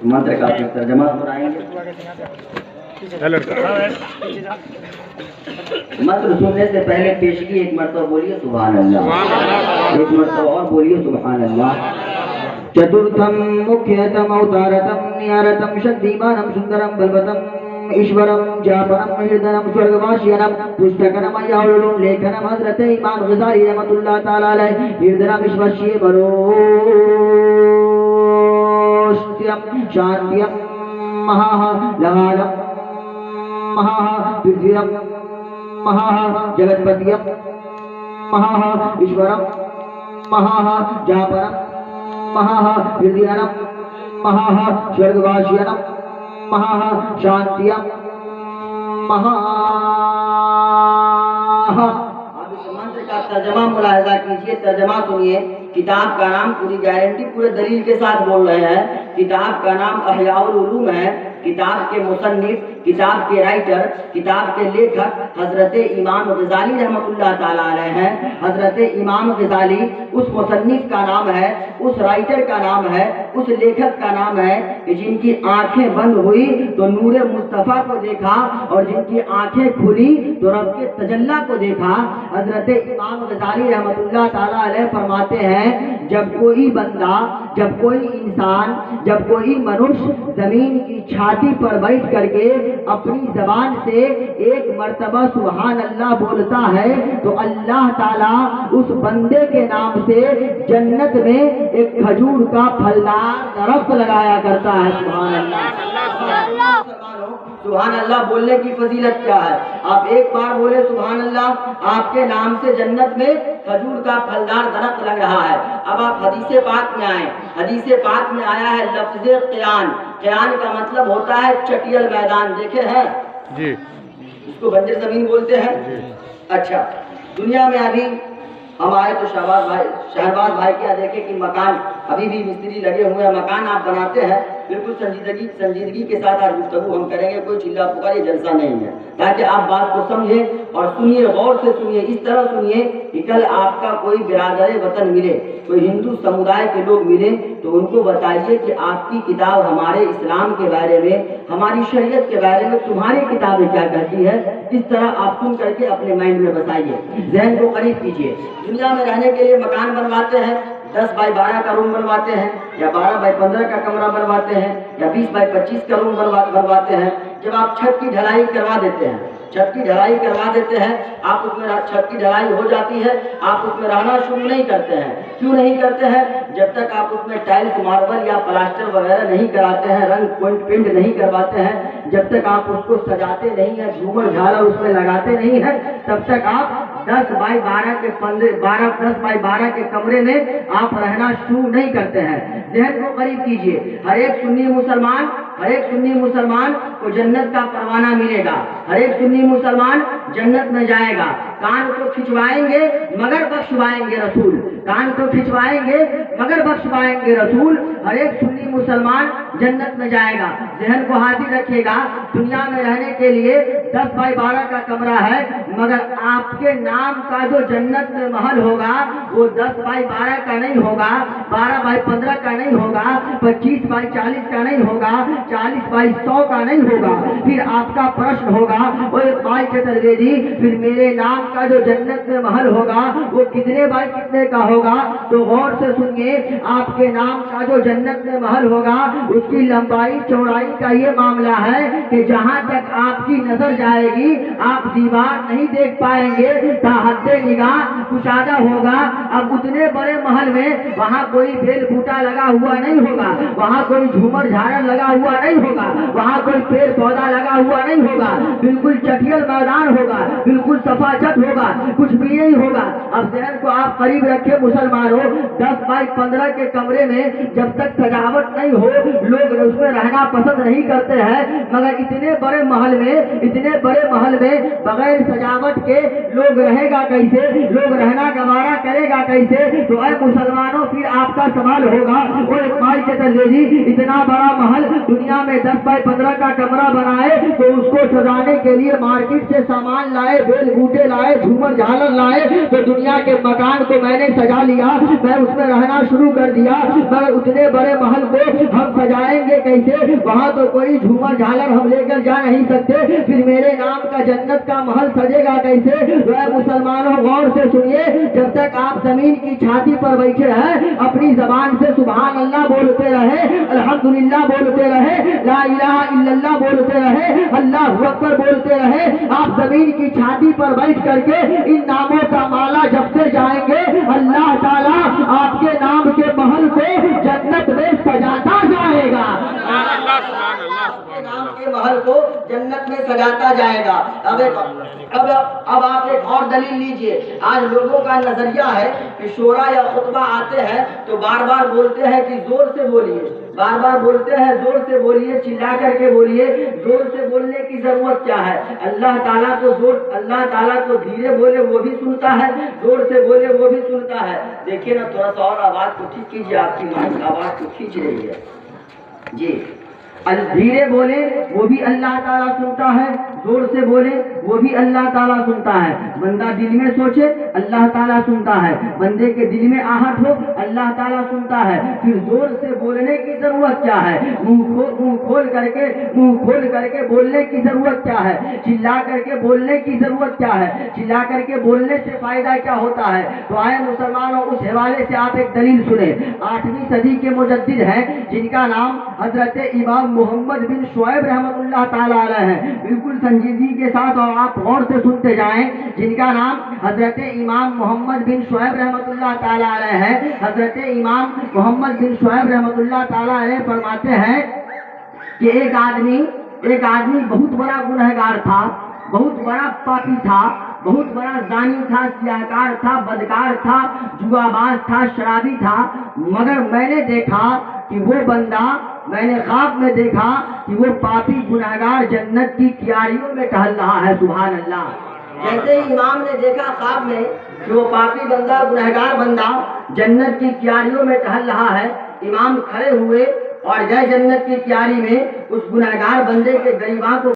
मंत्र का तर्जमा सुनाएंगे। मंत्र सुनने से पहले पेशगी एक मरतबा बोलिए सुभान अल्लाह, एक मरतबा और बोलिए सुभान अल्लाह। चतुर्थम मुख्यतम अवतारतम नियारतम शक्तिमानम सुंदरम बलवतम ईश्वरम जापनम हृदयम स्वर्गवासियनम पुस्तकनम याउलुम लेखनम हजरत इमाम गजाली रहमतुल्लाह ताला अलैह हृदयम विश्वस्य बरोष्ट्यम शांत्यम महाः लहालम महाः पृथ्व्यम महाः जगत्पतियम महाः ईश्वरम महाः जापनम महाः हृदयनम महाः स्वर्गवासियनम महाः शांत्यम महाः। आप इस मंत्र का तर्जमा मुलाहिजा कीजिए, तर्जमा सुनिए। किताब का नाम पूरी गारंटी पूरे दलील के साथ बोल रहे हैं। किताब का नाम अहयाउल उलूम है। किताब के मुसन्निफ, किताब के राइटर, किताब के लेखक हजरत इमाम गजाली रहमतुल्लाह ताला अलैह हैं। हजरत इमाम गजाली उस मुसन्निफ का नाम है, उस राइटर का नाम है, उस लेखक का नाम है कि जिनकी आंखें बंद हुई तो नूरे मुस्तफ़ा को देखा और जिनकी आंखें खुली तो रब के तजल्ला को देखा। हजरत इमाम गजाली रहमतुल्लाह ताला अलैह फरमाते हैं, जब कोई बंदा, जब कोई इंसान, जब कोई मनुष्य जमीन की छाती पर बैठ करके अपनी जबान से एक मर्तबा सुभान अल्लाह बोलता है तो अल्लाह ताला उस बंदे के नाम से जन्नत में एक खजूर का फलदार दरख्त लगाया करता है। सुभान अल्लाह। सुभान अल्लाह बोलने की फजीलत क्या है? आप एक बार बोले सुभान अल्लाह, आपके नाम से जन्नत में खजूर का फलदार दरख्त लग रहा है। अब आप हदीसे पाक में आए। हदीसे पाक में आया है लफ्ज़ क़ियान। क़ियान का मतलब होता है चटियल मैदान। देखे हैं जी, इसको बंजर जमीन बोलते हैं। अच्छा, दुनिया में अभी हम आए तो शहबाज भाई क्या देखे कि मकान अभी भी मिस्त्री लगे हुए हैं, मकान आप बनाते हैं। बिल्कुल संजीदगी के साथ आज गुफ्तगू हम करेंगे, कोई चिल्ला पुकार ये जलसा नहीं है, ताकि आप बात को समझें और सुनिए, गौर से सुनिए। इस तरह सुनिए कि कल आपका कोई बिरादर वतन मिले, कोई हिंदू समुदाय के लोग मिले तो उनको बताइए कि आपकी किताब हमारे इस्लाम के बारे में, हमारी शरीयत के बारे में तुम्हारी किताबें क्या कहती है। इस तरह आप सुन करके अपने माइंड में बसाइए, जहन को करीब कीजिए। दुनिया में रहने के लिए मकान बनवाते हैं, 10 बाई 12 का रूम बनवाते हैं, या 12 बाई 15 का कमरा बनवाते हैं, या 20 बाई 25 का रूम बनवाते हैं। जब आप छत की ढलाई करवा देते हैं, छत की ढलाई करवा देते हैं, आप उसमें छत की ढलाई हो जाती है, आप उसमें रहना शुरू नहीं करते हैं। क्यों नहीं करते हैं? जब तक आप उसमें टाइल्स, मार्बल या प्लास्टर वगैरह नहीं कराते हैं, रंग पेंट नहीं करवाते हैं, जब तक आप उसको सजाते नहीं हैं, झूमर झालर उसमें लगाते नहीं हैं, तब तक आप 10 बाई 12 के 10 बाई 12 के कमरे में आप रहना शुरू नहीं करते हैं। ज़हन को करीब कीजिए। हर एक सुन्नी मुसलमान को जन्नत का परवाना मिलेगा। हर एक सुन्नी मुसलमान जन्नत में जाएगा। कान को खिंचवाएंगे मगर बख्शवाएंगे रसूल, कान को खिंचवाएंगे मगर बख्शवाएंगे रसूल। हर एक सुन्नी मुसलमान जन्नत में जाएगा। ज़हन को हाजिर रखिएगा। दुनिया में रहने के लिए 10 बाई 12 का कमरा है, मगर आपके नाम का जो जन्नत में महल होगा वो 10 बाई 12 का नहीं होगा, 12 बाई 15 का नहीं होगा, 25 बाई 40 का नहीं होगा, 40 बाई 100 का नहीं होगा। फिर आपका प्रश्न होगा, ओए भाई चतुर्वेदी, फिर मेरे नाम का जो जन्नत में महल होगा वो कितने बाई कितने का होगा? तो गौर से सुनिए, आपके नाम का जो जन्नत में महल होगा उसकी लंबाई चौड़ाई का ये मामला है कि जहाँ तक आपकी नजर जाएगी आप दीवार नहीं देख पाएंगे, ताहद्दे निगाह कुशादा होगा। अब उतने बड़े महल में वहाँ कोई बेल बूटा लगा हुआ नहीं होगा, वहाँ कोई झूमर झालर लगा हुआ नहीं होगा, वहाँ कोई पेड़ पौधा लगा हुआ नहीं होगा, बिल्कुल चटियल मैदान होगा, बिल्कुल सफाचट होगा, कुछ भी नहीं होगा। अब ज़हन को आप करीब रखे मुसलमानों, 10 बाई 15 के कमरे में जब तक सजावट नहीं हो लोग उसमें रहना पसंद नहीं करते हैं, मगर इतने बड़े महल में बगैर सजावट के लोग रहेगा कैसे? लोग रहना गवारा करेगा कैसे? तो ऐ मुसलमानों, फिर आपका सवाल होगा, ओए भाई चतुर्वेदी, इतना बड़ा महल दुनिया دنیا میں 10 بائی 15 کا کمرہ بنائے تو اس کو سجانے کے لیے مارکیٹ سے سامان لائے، بیل بوٹے لائے، جھومر جھالر لائے، تو دنیا کے مکان کو میں نے سجا لیا، میں اس میں رہنا شروع کر دیا، مگر اتنے بڑے محل کو ہم سجائیں گے کیسے؟ وہاں تو کوئی جھومر جھالر ہم لے کر جا نہیں سکتے، پھر میرے نام کا جنت کا محل سجے گا کیسے؟ وہ مسلمانوں غور سے سنیے، جب تک آپ زمین کی چھاتی پر بیٹھے ہیں اپنی زبان سے سبحان اللہ بولتے رہے، الحمدللہ بولتے رہے، لا الہ الا اللہ بولتے رہے، اللہ اکبر بولتے رہے، آپ زمین کی چھاتی پر بیٹھ کر کے ان ناموں کا مالا جپتے جائیں گے، اللہ تعالیٰ آپ کے نام کے محل کو جنت میں سجاتا جائے گا، نام کے محل کو جنت میں سجاتا جائے گا۔ اب آپ ایک اور دلیل لیجئے، آج لوگوں کا نظریہ ہے کہ شورا یا خطبہ آتے ہیں تو بار بار بولتے ہیں کہ زور سے بولیے، بار بار بولتے ہیں زور سے بولیے، چلا کر کے بولیے، زور سے بولنے کی ضرورت کیا ہے؟ اللہ تعالیٰ کو دھیرے بولے وہ بھی سنتا ہے، زور سے بولے وہ بھی سنتا ہے۔ دیکھیے نا تھوڑا سا اور آواز کو ٹھیک کیجیے، آپ کی آواز کو کھینچ رہی ہے جی۔ دھیرے بولے وہ بھی اللہ تعالیٰ سنتا ہے، زور سے بولے وہ بھی اللہ تعالیٰ سنتا ہے۔ بندہ دل میں سوچے اللہ تعالیٰ سنتا ہے، بندے کے دل میں آہٹ ہو اللہ تعالیٰ سنتا ہے۔ پھر زور سے بولنے کی ضرورت کیا ہے؟ منہ کھول کر کے بولنے کی ضرورت کیا ہے؟ چلا کر کے بولنے کی ضرورت کیا ہے؟ چلا کر کے بولنے سے فائدہ کیا ہوتا ہے؟ تو آئے مسلمانوں اس حوالے سے آپ ایک دلیل سنیں۔ 8ویں صدی کے مجدد ہیں جن کا نام حضرت امام محمد بن شعیب رحمۃ اللہ تعالیٰ علیہ ہے، بالکل سنجیدگی کے ساتھ اور آپ غور سے سنتے جائیں، جن کا نام حضرت امام محمد بن شعیب رحمۃ اللہ تعالیٰ علیہ ہے۔ حضرت امام محمد بن شعیب رحمۃ اللہ تعالیٰ علیہ فرماتے ہیں کہ ایک آدمی بہت بڑا گنہگار تھا، بہت بڑا پاپی تھا، بہت بڑا زانی تھا، سیاہکار تھا، بدکار تھا، جواباز تھا، شرابی تھا، مگر میں نے دیکھا کہ وہ بندہ، میں نے خواب میں دیکھا کہ وہ پاپی گنہگار جنت کی کیاریوں میں ٹہل رہا ہے، سبحان اللہ۔ جیسے ہی امام نے دیکھا خواب میں کہ وہ پاپی بندہ، گنہگار بندہ جنت کی کیاریوں میں ٹہل رہا ہے، امام کھڑے ہوئے اور گئے جنت کی کیاری میں، اس گنہگار بندے کے گریباں کو